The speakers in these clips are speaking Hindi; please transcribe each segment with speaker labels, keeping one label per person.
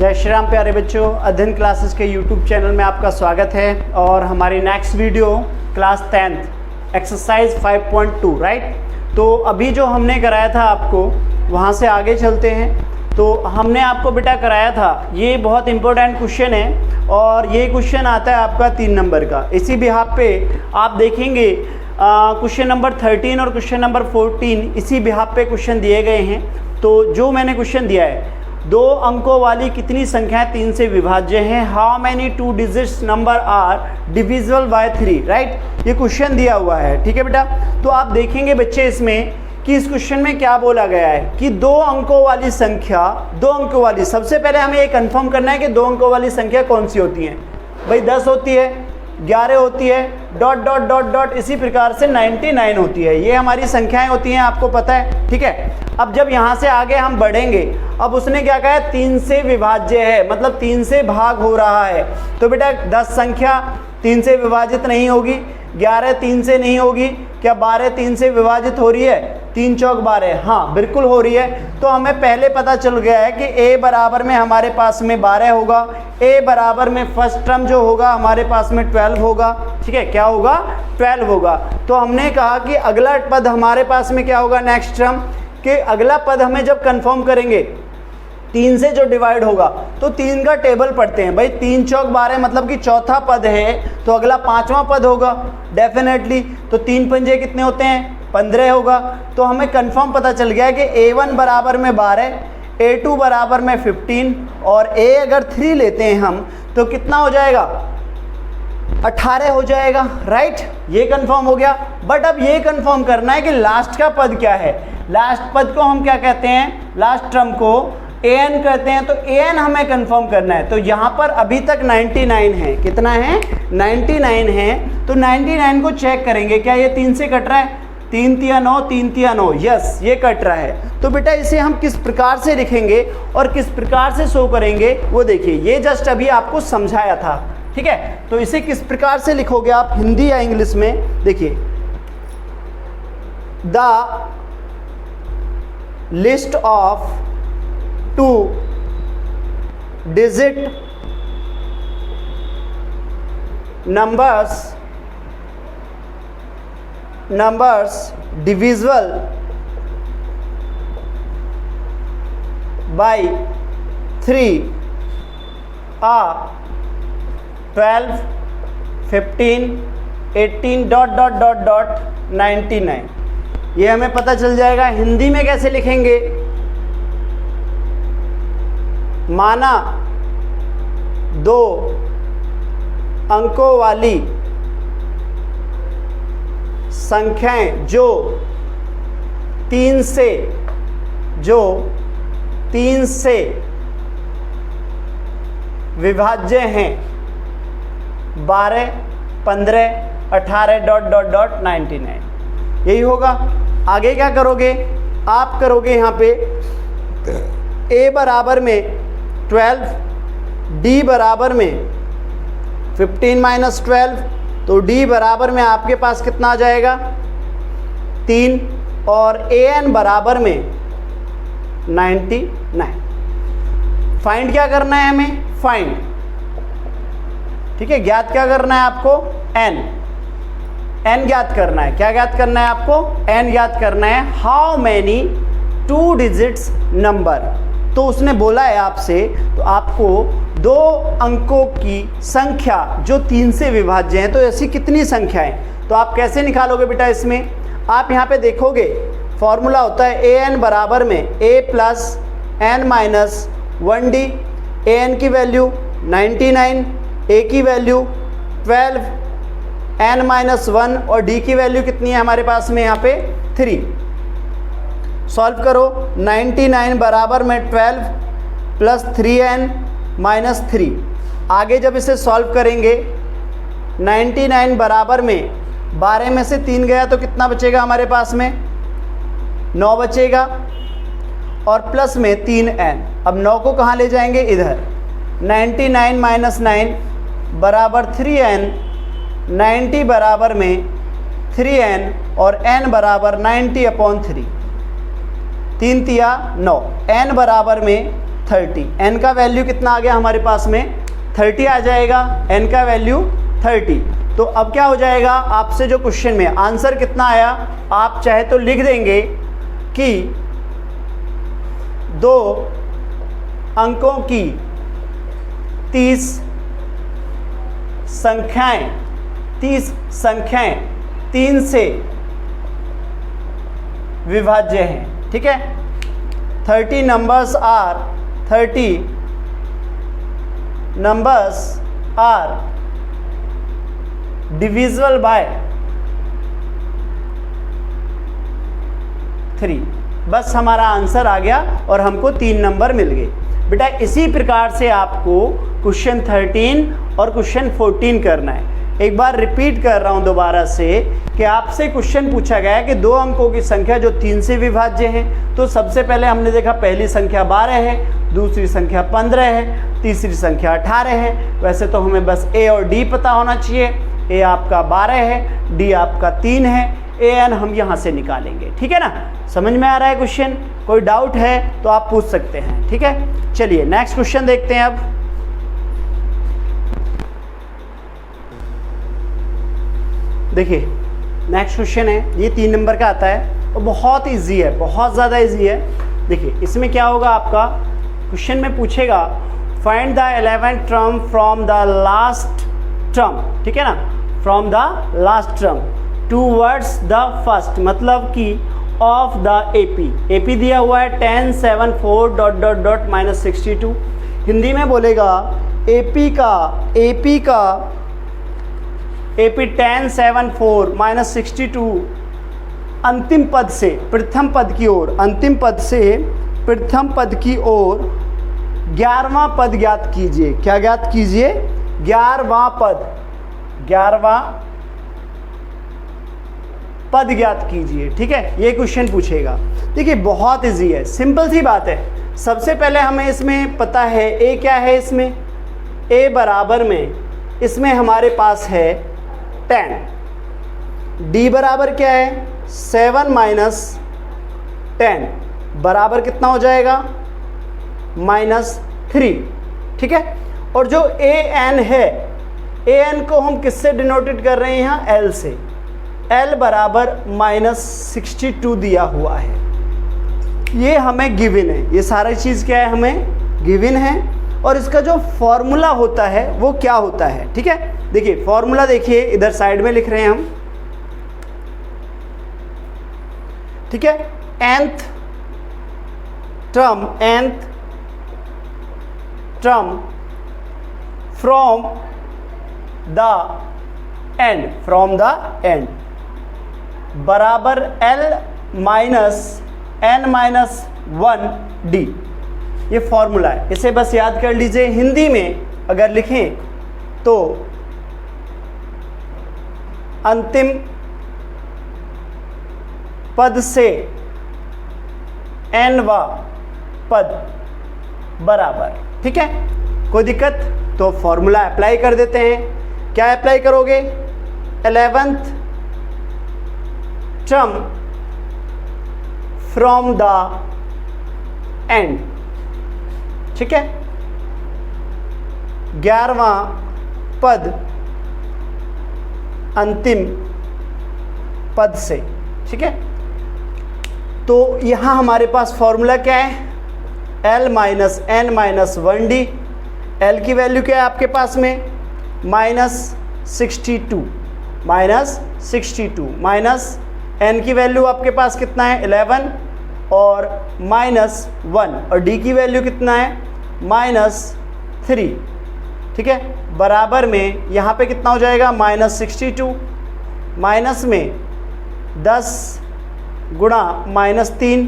Speaker 1: जय श्री राम प्यारे बच्चों, अध्ययन क्लासेस के YouTube चैनल में आपका स्वागत है। और हमारी next video class 10th exercise 5.2 right. तो अभी जो हमने कराया था आपको, वहाँ से आगे चलते हैं। तो हमने आपको बेटा कराया था, ये बहुत इंपॉर्टेंट क्वेश्चन है और ये क्वेश्चन आता है आपका 3 नंबर का। इसी बिहाफ पे आप देखेंगे क्वेश्चन नंबर 13 और क्वेश्चन नंबर 14 इसी बिहाफ पे क्वेश्चन दिए गए हैं। तो जो मैंने क्वेश्चन दिया है, 2 अंकों वाली कितनी संख्याएं 3 से विभाज्य हैं, how many 2 digits number are divisible by 3 right. ये क्वेश्चन दिया हुआ है, ठीक है बेटा। तो आप देखेंगे बच्चे इसमें कि इस क्वेश्चन में क्या बोला गया है कि 2 अंकों वाली संख्या, 2 अंकों वाली, सबसे पहले हमें ये कंफर्म करना है कि 2 अंकों वाली संख्या कौन सी होती है। भाई 10 होती है, 11 होती है, डॉट डॉट डॉट डॉट इसी प्रकार से 99 होती है। ये हमारी संख्याएं होती हैं, आपको पता है, ठीक है। अब जब यहाँ से आगे हम बढ़ेंगे, अब उसने क्या कहा है, 3 से विभाज्य है, मतलब 3 से भाग हो रहा है। तो बेटा 10 संख्या 3 से विभाजित नहीं होगी, 11 3 से नहीं होगी, क्या 12 3 से विभाजित हो रही है? 3 चौक 12, हाँ बिल्कुल हो रही है। तो हमें पहले पता चल गया है कि a बराबर में हमारे पास में 12 होगा, a बराबर में फर्स्ट टर्म जो होगा हमारे पास में 12 होगा, ठीक है। क्या होगा? 12 होगा। तो हमने कहा कि अगला पद हमारे पास में क्या होगा, नेक्स्ट टर्म, कि अगला पद हमें जब कंफर्म करेंगे 3 से जो डिवाइड होगा, तो 3 का टेबल पढ़ते हैं। भाई 3 चौक 12 मतलब कि चौथा पद है, तो अगला 5वां पद होगा डेफिनेटली। तो 3 पंजे कितने होते हैं? 15 होगा। तो हमें कंफर्म पता चल गया है कि a1 बराबर में 12, a2 बराबर में 15 और a अगर 3 लेते हैं हम तो कितना हो जाएगा? 18 हो जाएगा, राइट। ये कंफर्म हो गया। बट अब ये कंफर्म करना है कि लास्ट का पद क्या है। लास्ट पद को हम क्या कहते हैं? लास्ट टर्म को an कहते हैं। तो an हमें कंफर्म करना है। तो यहाँ पर अभी तक 99 है। कितना है? 99 है। तो 99 को चेक करेंगे, क्या ये 3 से कट रहा है? 3 तिया 9, 3 तिया 9, यस ये कट रहा है। तो बेटा इसे हम किस प्रकार से लिखेंगे और किस प्रकार से शो करेंगे वो देखिए। ये जस्ट अभी आपको समझाया था, ठीक है। तो इसे किस प्रकार से लिखोगे आप, हिंदी या इंग्लिश में? देखिए, the list of 2 digit numbers divisible by 3 are 12, 15, 18 dot dot dot dot 99। ये हमें पता चल जाएगा। हिंदी में कैसे लिखेंगे? माना 2 अंकों वाली संख्याएं जो 3 से विभाज्य हैं, 12, 15, 18 डॉट डॉट डॉट 99। यही होगा। आगे क्या करोगे आप? करोगे यहाँ पे a बराबर में 12, d बराबर में 15 माइनस 12, तो d बराबर में आपके पास कितना आ जाएगा? 3 और an बराबर में 99। फाइंड क्या करना है हमें? फाइंड, ठीक है। ज्ञात क्या करना है आपको? n ज्ञात करना है। क्या ज्ञात करना है आपको? n ज्ञात करना है। हाउ मैनी 2 डिजिट्स नंबर, तो उसने बोला है आपसे, तो आपको 2 अंकों की संख्या जो 3 से विभाज्य हैं, तो ऐसी कितनी संख्याएं? तो आप कैसे निकालोगे बेटा इसमें? आप यहाँ पे देखोगे, फॉर्मूला होता है an बराबर में a plus n minus 1d। an की वैल्यू 99, a की वैल्यू 12, n माइनस 1 और d की वैल्यू कितनी है हमारे पास में यहाँ पे? 3। सॉल्व करो। 99 बराबर में 12 प्लस 3n माइनस 3। आगे जब इसे सॉल्व करेंगे, 99 बराबर में 12 में से 3 गया तो कितना बचेगा हमारे पास में? 9 बचेगा और प्लस में 3n। अब 9 को कहाँ ले जाएंगे? इधर। 99 माइनस 9 बराबर 3n, 90 बराबर में 3n और n बराबर 90/3। 3 तिया 9, n बराबर में 30। n का वैल्यू कितना आ गया हमारे पास में 30 आ जाएगा, n का वैल्यू 30। तो अब क्या हो जाएगा, आपसे जो क्वेश्चन में आंसर कितना आया, आप चाहे तो लिख देंगे कि 2 अंकों की 30 संख्याएं 3 से विभाज्य हैं। ठीक है, 30 numbers are divisible by 3। बस हमारा आंसर आ गया और हमको 3 नंबर मिल गए। बेटा इसी प्रकार से आपको क्वेश्चन 13 और क्वेश्चन 14 करना है। एक बार रिपीट कर रहा हूं दोबारा से कि आपसे क्वेश्चन पूछा गया है कि 2 अंकों की संख्या जो 3 से विभाज्य है। तो सबसे पहले हमने देखा पहली संख्या 12 है, दूसरी संख्या 15 है, तीसरी संख्या 18 है। वैसे तो हमें बस ए और डी पता होना चाहिए। ए आपका 12 है, डी आपका 3 है, ए एन हम यहाँ से निकालेंगे। ठीक है ना, समझ में आ रहा है क्वेश्चन? कोई डाउट है तो आप पूछ सकते हैं। ठीक है, चलिए नेक्स्ट क्वेश्चन देखते हैं। अब देखिए नेक्स्ट क्वेश्चन है, ये 3 नंबर का आता है और बहुत इजी है, बहुत ज़्यादा इजी है। देखिए इसमें क्या होगा, आपका क्वेश्चन में पूछेगा find the 11th term from the last term. ठीक है ना, from the last term towards the first, मतलब कि ऑफ द एपी दिया हुआ है 10, 7, 4 ... -62। हिंदी में बोलेगा एपी का एपी 10, 7, 4 -62 अंतिम पद से प्रथम पद की ओर, अंतिम पद से प्रथम पद की ओर 11वां पद ज्ञात कीजिए। क्या ज्ञात कीजिए? 11वां पद ज्ञात कीजिए। ठीक है, ये क्वेश्चन पूछेगा। देखिए बहुत इजी है, सिंपल सी बात है। सबसे पहले हमें इसमें पता है ए क्या है, इसमें ए बराबर में इसमें हमारे पास है 10, डी बराबर क्या है 7 - 10 बराबर कितना हो जाएगा -3। ठीक है, और जो ए एन है, ए एन को हम किससे डिनोटेड कर रहे हैं यहाँ, एल से। एल बराबर -62 दिया हुआ है, ये हमें गिवन है। ये सारा चीज़ क्या है, हमें गिवन है। और इसका जो फॉर्मूला होता है वो क्या होता है। ठीक है, देखिए फॉर्मूला देखिए इधर साइड में लिख रहे हैं हम। ठीक है, nth term from the end बराबर L - n-1 D। ये फॉर्मूला है, इसे बस याद कर लीजिए। हिंदी में अगर लिखें तो अंतिम पद से nवां पद बराबर। ठीक है, कोई दिक्कत? तो फॉर्मूला अप्लाई कर देते हैं। क्या अप्लाई करोगे? 11th term from the end. ठीक है, 11वां पद अंतिम पद से। ठीक है, तो यहाँ हमारे पास फॉर्मूला क्या है, L - n-1 D। L की वैल्यू क्या है आपके पास में -62 माइनस n की वैल्यू आपके पास कितना है 11 और -1, और d की वैल्यू कितना है -3। ठीक है, बराबर में यहाँ पे कितना हो जाएगा -62, माइनस में 10 गुणा -3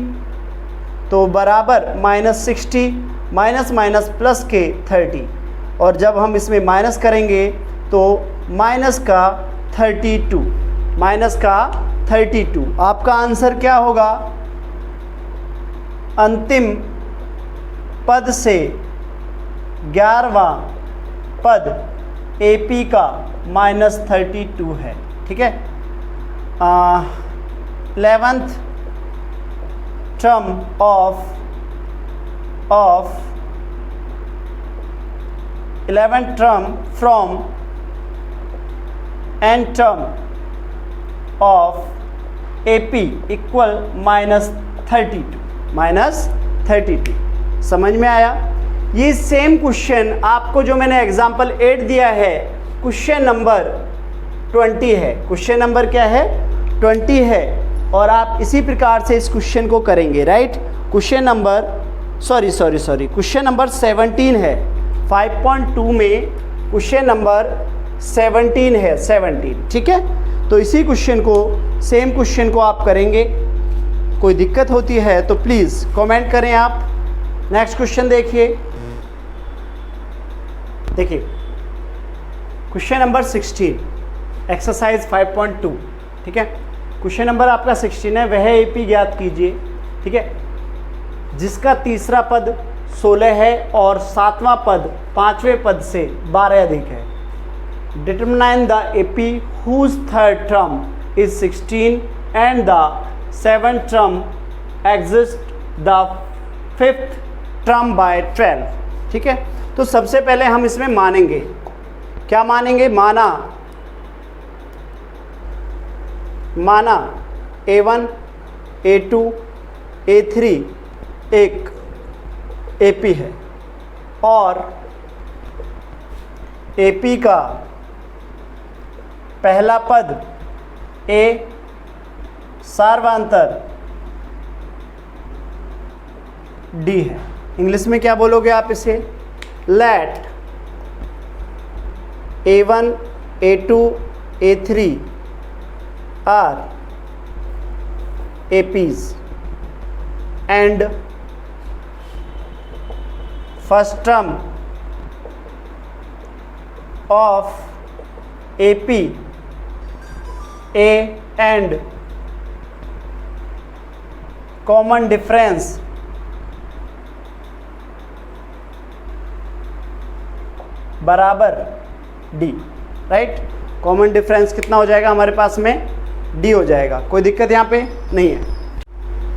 Speaker 1: तो बराबर -60, माइनस प्लस के 30, और जब हम इसमें माइनस करेंगे तो माइनस का 32। आपका आंसर क्या होगा? अंतिम पद से 11वां पद AP का -32 है। ठीक है, 11th term of 11 term from n term of AP equal -32 समझ में आया। ये सेम क्वेश्चन आपको जो मैंने एग्जाम्पल 8 दिया है क्वेश्चन नंबर 20 है। क्वेश्चन नंबर क्या है? 20 है। और आप इसी प्रकार से इस क्वेश्चन को करेंगे, right. Question number question number 17 है। 5.2 में क्वेश्चन नंबर 17 है, 17, ठीक है। तो इसी क्वेश्चन को, सेम क्वेश्चन को आप करेंगे। कोई दिक्कत होती है तो प्लीज़ कमेंट करें आप। नेक्स्ट क्वेश्चन देखिए क्वेश्चन नंबर 16 एक्सरसाइज 5.2, ठीक है। क्वेश्चन नंबर आपका 16 है, वह एपी ज्ञात कीजिए, ठीक है, जिसका तीसरा पद 16 है और सातवां पद 5वें पद से 12 अधिक है। Determine the AP whose third term is 16 and the seventh term exceeds the fifth term by 12, ठीक है। तो सबसे पहले हम इसमें मानेंगे, क्या मानेंगे? माना A1 A2 A3 एक AP है और AP का पहला पद A सार्वधातुक D है। इंग्लिश में क्या बोलोगे आप इसे? Let A1 A2 A3 are APs and first term of AP A and common difference बराबर D, राइट। कॉमन डिफरेंस कितना हो जाएगा हमारे पास में? D हो जाएगा। कोई दिक्कत यहाँ पे नहीं है।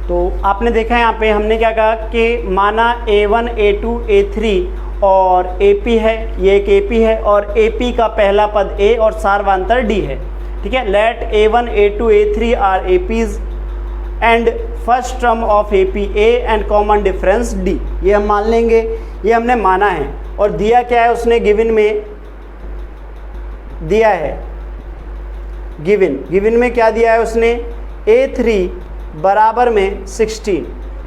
Speaker 1: तो आपने देखा यहाँ पे हमने क्या कहा कि माना A1 A2 A3 और AP है, ये एक AP है और AP का पहला पद A और सार्वधातुक D है, ठीक है। Let A1 A2 A3 are APs and first term of AP A and common difference D, ये हम मान लेंगे, ये हमने माना है। और दिया क्या है उसने? गिवन में दिया है, गिवन में क्या दिया है उसने? A3 बराबर में 16।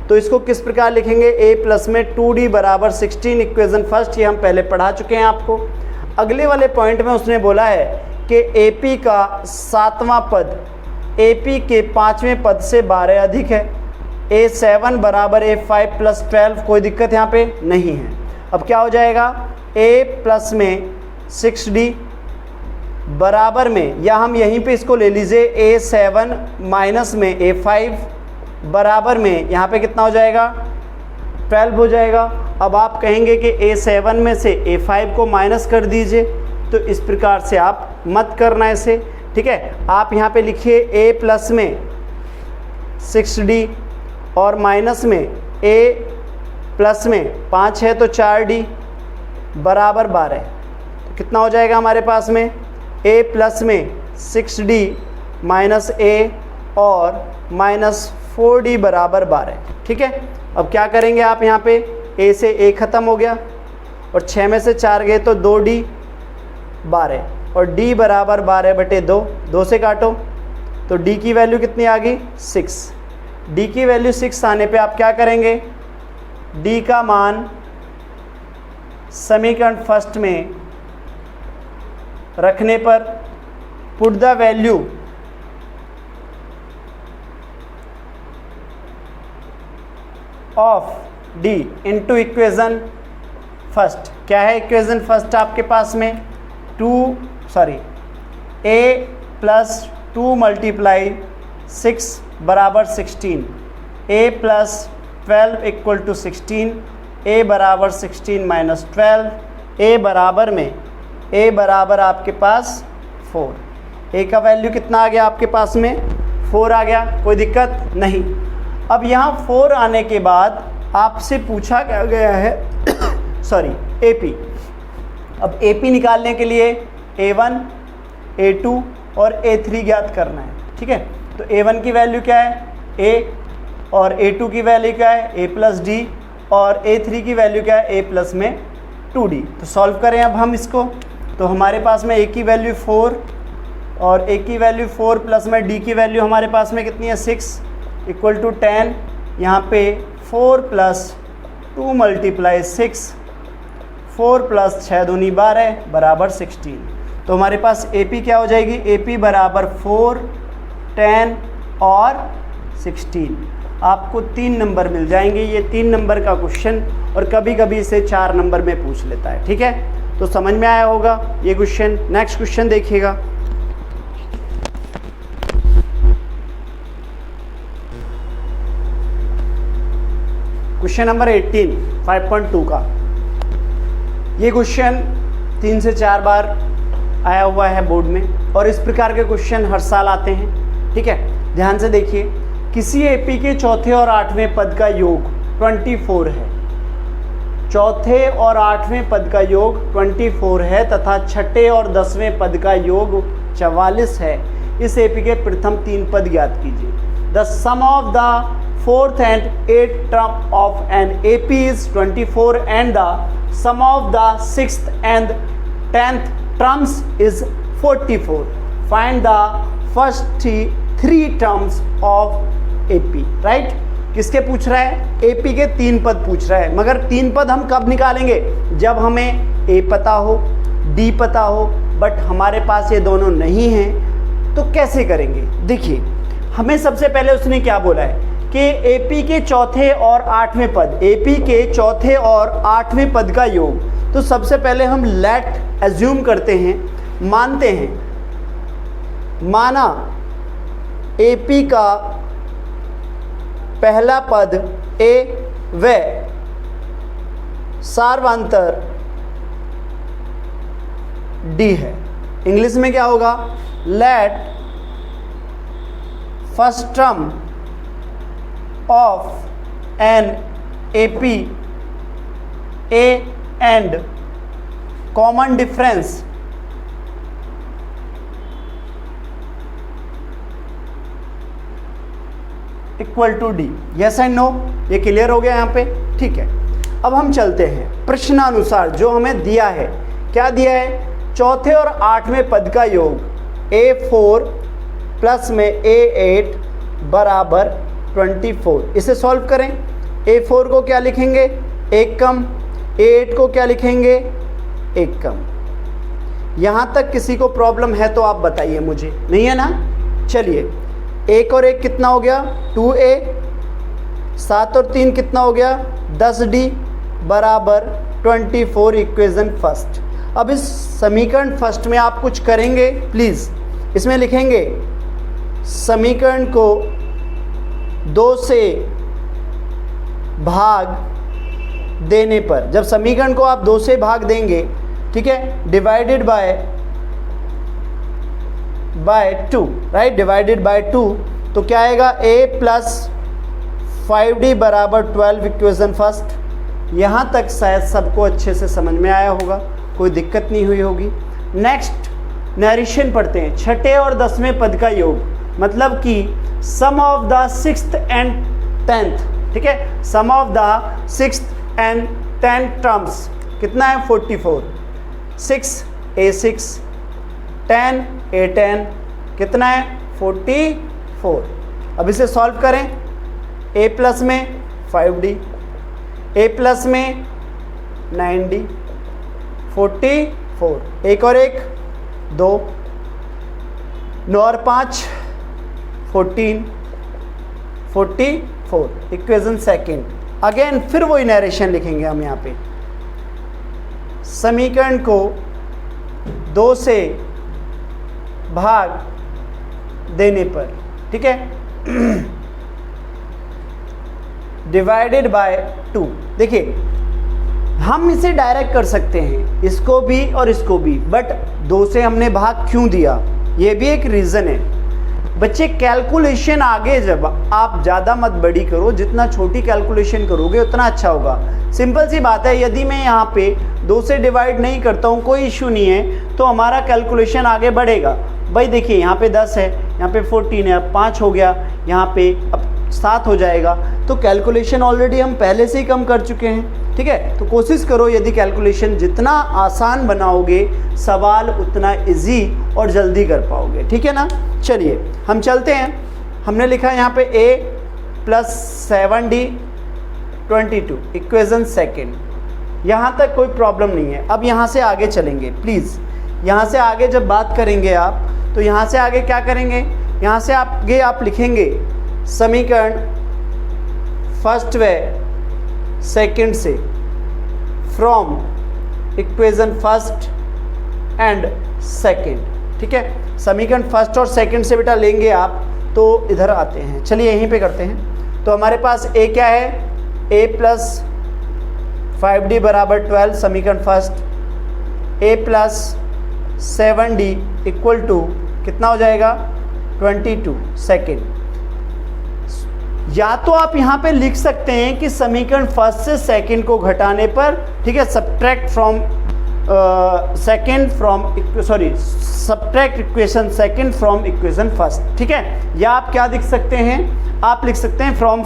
Speaker 1: तो इसको किस प्रकार लिखेंगे? A प्लस में 2D बराबर 16 इक्वेशन फर्स्ट, ये हम पहले पढ़ा चुके हैं आपको। अगले वाले पॉइंट में उसने बोला है कि AP का सातवां पद AP के 5वें पद से 12 अधिक है। A7 बराबर A5 प्लस 12, कोई दिक्कत यहाँ पे नहीं है। अब क्या हो जाएगा? A प्लस में 6D बराबर में, या हम यहीं पे इसको ले लीजिए A7 माइनस में A5 बराबर में, यहाँ पे कितना हो जाएगा? 12 हो जाएगा। अब आप कहेंगे कि A7 में से A5 को माइनस कर दीजिए, तो इस प्रकार से आप मत करना इसे, ठीक है। आप यहाँ पे लिखिए A प्लस में 6D और माइनस में A प्लस में 5 है तो 4D बराबर 12। तो कितना हो जाएगा हमारे पास में? A प्लस में 6D माइनस A और माइनस 4D बराबर 12, ठीक है। अब क्या करेंगे आप? यहाँ पे A से A ख़त्म हो गया और 6 में से 4 गए तो 2D 12 और D बराबर 12/2, 2 से काटो तो D की वैल्यू कितनी आ गई? 6। D की वैल्यू 6 आने पे आप क्या करेंगे? D का मान समीकरण फर्स्ट में रखने पर put the value of D into equation first. क्या है इक्वेशन फर्स्ट आपके पास में? A प्लस 2 मल्टीप्लाई 6 बराबर 16, A plus 12 equal to 16, A बराबर 16 माइनस 12, A बराबर में A बराबर आपके पास 4। A का वैल्यू कितना आ गया आपके पास में? 4 आ गया। कोई दिक्कत नहीं। अब यहाँ 4 आने के बाद आपसे पूछा क्या गया है AP। अब AP निकालने के लिए A1, A2 और A3 ज्ञात करना है, ठीक है। तो A1 की वैल्यू क्या है A, और A2 की वैल्यू क्या है A प्लस डी, और A3 की वैल्यू क्या है A प्लस में 2D। तो सॉल्व करें अब हम इसको, तो हमारे पास में A की वैल्यू 4 और A की वैल्यू 4 प्लस में D की वैल्यू हमारे पास में कितनी है 6 इक्वल टू 10। यहाँ पे 4 प्लस 2 मल्टीप्लाई 6, 4 प्लस 6 दूनी 12 बराबर 16। तो हमारे पास AP क्या हो जाएगी AP बराबर 4, 10 और 16। आपको 3 नंबर मिल जाएंगे। ये 3 नंबर का क्वेश्चन, और कभी कभी इसे 4 नंबर में पूछ लेता है, ठीक है। तो समझ में आया होगा ये क्वेश्चन। नेक्स्ट क्वेश्चन देखिएगा। क्वेश्चन नंबर 18 5.2 का। ये क्वेश्चन 3 से 4 बार आया हुआ है बोर्ड में, और इस प्रकार के क्वेश्चन हर साल आते हैं, ठीक है। ध्यान से देखिए, किसी एपी के चौथे और 8वें पद का योग 24 है। चौथे और 8वें पद का योग 24 है तथा छठे और 10वें पद का योग 44 है। इस एपी के प्रथम 3 पद ज्ञात कीजिए। The sum of the 4th and 8th term of an AP is 24 and the sum of the 6th and 10th terms is 44. Find the first 3 terms of AP. Right? किसके पूछ रहा है? AP के 3 पद पूछ रहा है, मगर 3 पद हम कब निकालेंगे? जब हमें A पता हो, D पता हो, बट हमारे पास ये दोनों नहीं हैं। तो कैसे करेंगे? देखिए, हमें सबसे पहले उसने क्या बोला है कि AP के चौथे और 8वें पद, AP के चौथे और 8वें पद का योग। तो सबसे पहले हम लेट एज्यूम करते हैं, मानते हैं, माना AP का पहला पद A व सार्वंतर D है। इंग्लिश में क्या होगा? Let first term of an AP A and common difference equal to D। yes and no, ये क्लियर हो गया यहाँ पे, ठीक है। अब हम चलते हैं प्रश्नानुसार जो हमें दिया है। क्या दिया है? चौथे और 8वें पद का योग A4 प्लस में A8 बराबर 24। इसे सॉल्व करें। A4 को क्या लिखेंगे? 1 कम। A8 को क्या लिखेंगे? 1 कम। यहाँ तक किसी को प्रॉब्लम है तो आप बताइए मुझे, नहीं है ना? चलिए, 1 और 1 कितना हो गया? 2A। 7 और 3 कितना हो गया? 10D बराबर 24। Equation first. अब इस समीकरण फर्स्ट में आप कुछ करेंगे, प्लीज़ इसमें लिखेंगे समीकरण को 2 से भाग देने पर। जब समीकरण को आप 2 से भाग देंगे, ठीक है, divided by 2, right, divided by 2, तो क्या आएगा? A प्लस 5D बराबर 12। Equation first. यहाँ तक शायद सबको अच्छे से समझ में आया होगा, कोई दिक्कत नहीं हुई होगी। नेक्स्ट नरेशन पढ़ते हैं। छठे और 10वें पद का योग, मतलब कि सम of the 6th and 10th, ठीक है, sum of the 6th and 10th terms कितना है? 44। 6 A6, 10 A10 कितना है? 44। अब इसे सॉल्व करें। A प्लस में 5D, A प्लस में 9D, 44। 1 और 1 2, 9 और 5 14, 44। Equation second. अगेन फिर वही नरेशन लिखेंगे हम यहाँ पे। समीकरण को 2 से भाग देने पर, ठीक है, डिवाइडेड बाय 2। देखिए, हम इसे डायरेक्ट कर सकते हैं, इसको भी और इसको भी, बट 2 से हमने भाग क्यों दिया, ये भी एक रीज़न है। बच्चे कैलकुलेशन आगे जब आप ज़्यादा मत बड़ी करो, जितना छोटी कैलकुलेशन करोगे उतना अच्छा होगा। सिंपल सी बात है, यदि मैं यहाँ पे 2 से डिवाइड नहीं करता हूँ कोई इशू नहीं है, तो हमारा कैलकुलेशन आगे बढ़ेगा। भाई देखिए यहाँ पे 10 है, यहाँ पे 14 है, अब 5 हो गया, यहाँ पे अब 7 हो जाएगा, तो कैलकुलेशन ऑलरेडी हम पहले से ही कम कर चुके हैं। ठीक है, तो कोशिश करो यदि कैलकुलेशन जितना आसान बनाओगे सवाल उतना इजी और जल्दी कर पाओगे। ठीक है ना, चलिए हम चलते हैं। हमने लिखा है यहाँ पे a + 7d 22 इक्वेशन सेकेंड, यहाँ तक कोई प्रॉब्लम नहीं है। अब यहाँ से आगे चलेंगे प्लीज़। यहाँ से आगे जब बात करेंगे आप, तो यहाँ से आगे क्या करेंगे, यहाँ से आगे आप लिखेंगे समीकरण फर्स्ट व सेकंड से, from equation first and second. ठीक है, समीकरण फर्स्ट और सेकंड से बेटा लेंगे आप, तो इधर आते हैं। चलिए यहीं पे करते हैं। तो हमारे पास a क्या है, a + 5d = 12 समीकरण फर्स्ट, a + 7d = कितना हो जाएगा 22 सेकंड। या तो आप यहाँ पे लिख सकते हैं कि समीकरण फर्स्ट से सेकंड को घटाने पर, ठीक है, subtract equation second from equation first. ठीक है, या आप क्या लिख सकते हैं, आप लिख सकते हैं फ्रॉम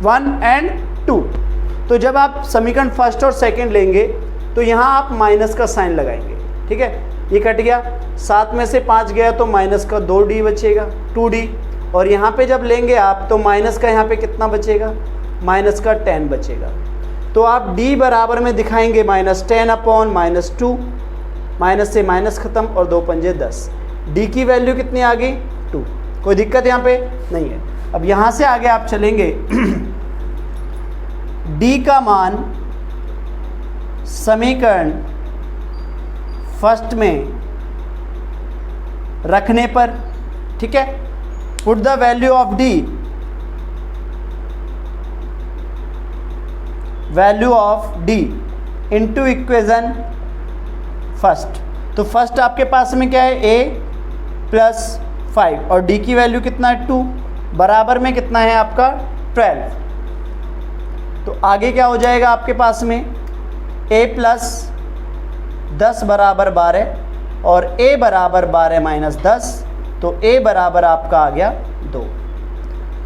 Speaker 1: 1 and 2। तो जब आप समीकरण फर्स्ट और सेकंड लेंगे तो यहाँ आप माइनस का साइन लगाएंगे। ठीक है, ये कट गया, 7 में से 5 गया तो माइनस का 2d बचेगा, 2d। और यहाँ पे जब लेंगे आप तो माइनस का यहाँ पे कितना बचेगा, माइनस का 10 बचेगा। तो आप d बराबर में दिखाएंगे -10/-2, माइनस से माइनस ख़त्म और 2 पंजे 10। d की वैल्यू कितनी आ गई 2, कोई दिक्कत यहाँ पे नहीं है। अब यहाँ से आगे आप चलेंगे d का मान समीकरण फर्स्ट में रखने पर, ठीक है, put the value of d, into equation first. तो फर्स्ट आपके पास में क्या है, a + 5 और d की वैल्यू कितना है 2, बराबर में कितना है आपका 12। तो आगे क्या हो जाएगा आपके पास में, a + 10 = 12 और a = 12 - 10, तो a बराबर आपका आ गया 2।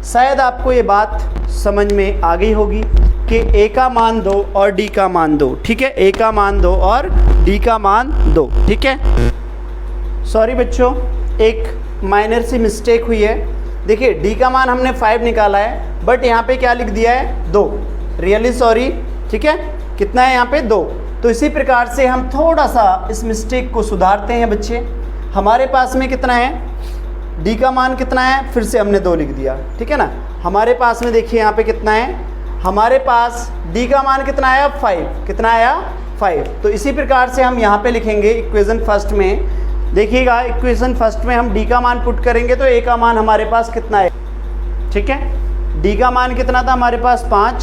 Speaker 1: शायद आपको ये बात समझ में आ गई होगी कि a का मान 2 और d का मान 2। ठीक है, a का मान 2 और d का मान 2। ठीक है, सॉरी बच्चों, एक माइनर सी मिस्टेक हुई है। देखिए d का मान हमने 5 निकाला है, बट यहाँ पे क्या लिख दिया है 2, रियली सॉरी। ठीक है, कितना है यहाँ पे 2। तो इसी प्रकार से हम थोड़ा सा इस मिस्टेक को सुधारते हैं बच्चे। हमारे पास में कितना है, d का मान कितना है, फिर से हमने 2 लिख दिया। ठीक है ना, हमारे पास में देखिए यहाँ पे कितना है, हमारे पास d का मान कितना आया 5, कितना आया 5। तो इसी प्रकार से हम यहाँ पे लिखेंगे इक्वेशन फर्स्ट में। देखिएगा इक्वेशन फर्स्ट में हम d का मान पुट करेंगे तो a का मान हमारे पास कितना है। ठीक है, d का मान कितना था हमारे पास 5,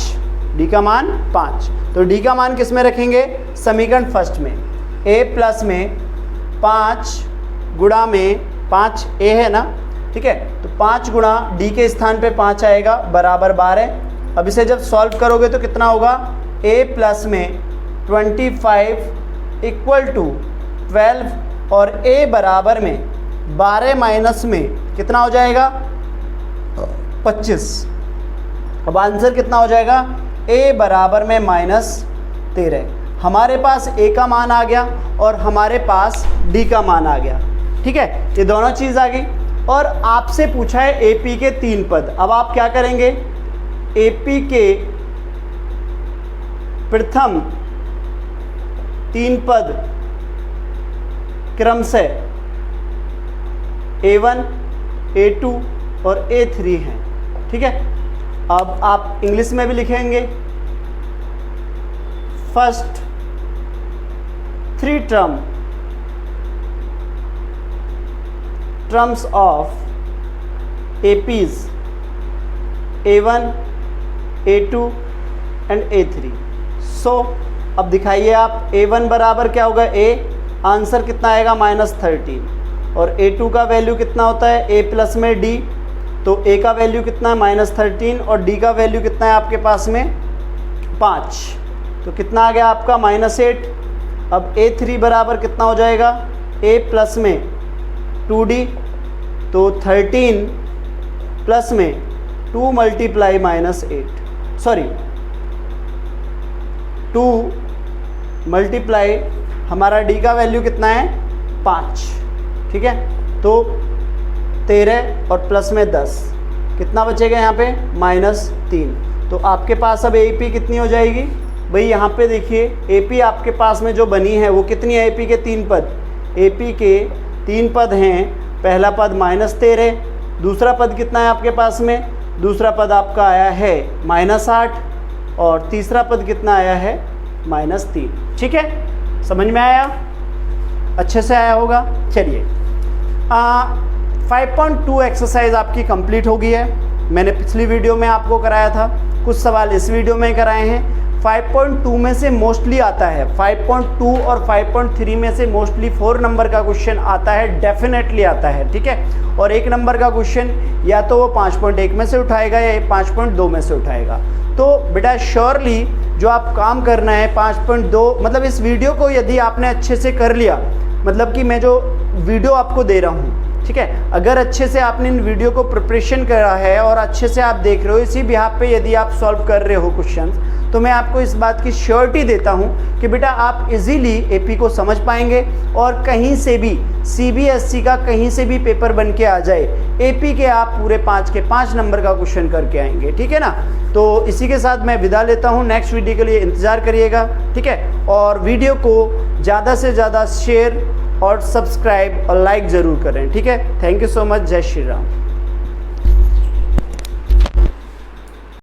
Speaker 1: d का मान 5। तो d का मान किस में रखेंगे, समीकरण फर्स्ट में। a प्लस में 5 गुणा में 5 a है ना, ठीक है, तो 5 गुणा d के स्थान पे 5 आएगा बराबर 12। अब इसे जब सॉल्व करोगे तो कितना होगा, a प्लस में 25 = 12 और a बराबर में 12 माइनस में कितना हो जाएगा 25। अब आंसर कितना हो जाएगा, a बराबर में -13। हमारे पास a का मान आ गया और हमारे पास d का मान आ गया। ठीक है, ये दोनों चीज़ आ गई। और आपसे पूछा है AP के 3 पद। अब आप क्या करेंगे, AP के प्रथम 3 पद क्रम से A1, A2 और A3 हैं। ठीक है, अब आप इंग्लिश में भी लिखेंगे, first 3 terms of APs A1, A2 and A3। सो अब दिखाइए आप, A1 बराबर क्या होगा A, आंसर कितना आएगा -13, और A2 का वैल्यू कितना होता है, A प्लस में D, तो A का वैल्यू कितना है -13 और D का वैल्यू कितना है आपके पास में 5, तो कितना आ गया आपका -8। अब A3 बराबर कितना हो जाएगा, A प्लस में 2D, तो 13 प्लस में 2 मल्टीप्लाई -8, सॉरी 2 मल्टीप्लाई हमारा D का वैल्यू कितना है 5, ठीक है, तो 13 और प्लस में 10, कितना बचेगा यहाँ पे -3। तो आपके पास अब AP कितनी हो जाएगी भाई, यहाँ पे देखिए AP आपके पास में जो बनी है वो कितनी है, AP के 3 पद, AP के 3 पद हैं। पहला पद -13, दूसरा पद कितना है आपके पास में, दूसरा पद आपका आया है -8 और तीसरा पद कितना आया है -3। ठीक है, समझ में आया, अच्छे से आया होगा। चलिए 5.2 एक्सरसाइज आपकी कंप्लीट हो गई है। मैंने पिछली वीडियो में आपको कराया था, कुछ सवाल इस वीडियो में कराए हैं। 5.2 में से मोस्टली आता है, 5.2 और 5.3 में से मोस्टली 4 नंबर का क्वेश्चन आता है, डेफिनेटली आता है, ठीक है। और 1 नंबर का क्वेश्चन या तो वो 5.1 में से उठाएगा या 5.2 में से उठाएगा। तो बेटा श्योरली जो आप काम करना है 5.2, मतलब इस वीडियो को यदि आपने अच्छे से कर लिया, मतलब कि मैं जो वीडियो आपको दे रहा हूँ, ठीक है, अगर अच्छे से आपने इन वीडियो को प्रिपरेशन करा है और अच्छे से आप देख रहे हो, इसी बिहाफ पे यदि आप सॉल्व कर रहे हो क्वेश्चंस, तो मैं आपको इस बात की श्योरिटी देता हूँ कि बेटा आप इजीली AP को समझ पाएंगे और कहीं से भी CBSE का कहीं से भी पेपर बन के आ जाए, AP के आप पूरे 5 के 5 नंबर का क्वेश्चन करके आएंगे, ठीक है ना। तो इसी के साथ मैं विदा लेता हूँ, नेक्स्ट वीडियो के लिए इंतज़ार करिएगा, ठीक है। और वीडियो को ज़्यादा से ज़्यादा शेयर और सब्सक्राइब और लाइक ज़रूर करें, ठीक है। थैंक यू सो मच, जय श्री राम।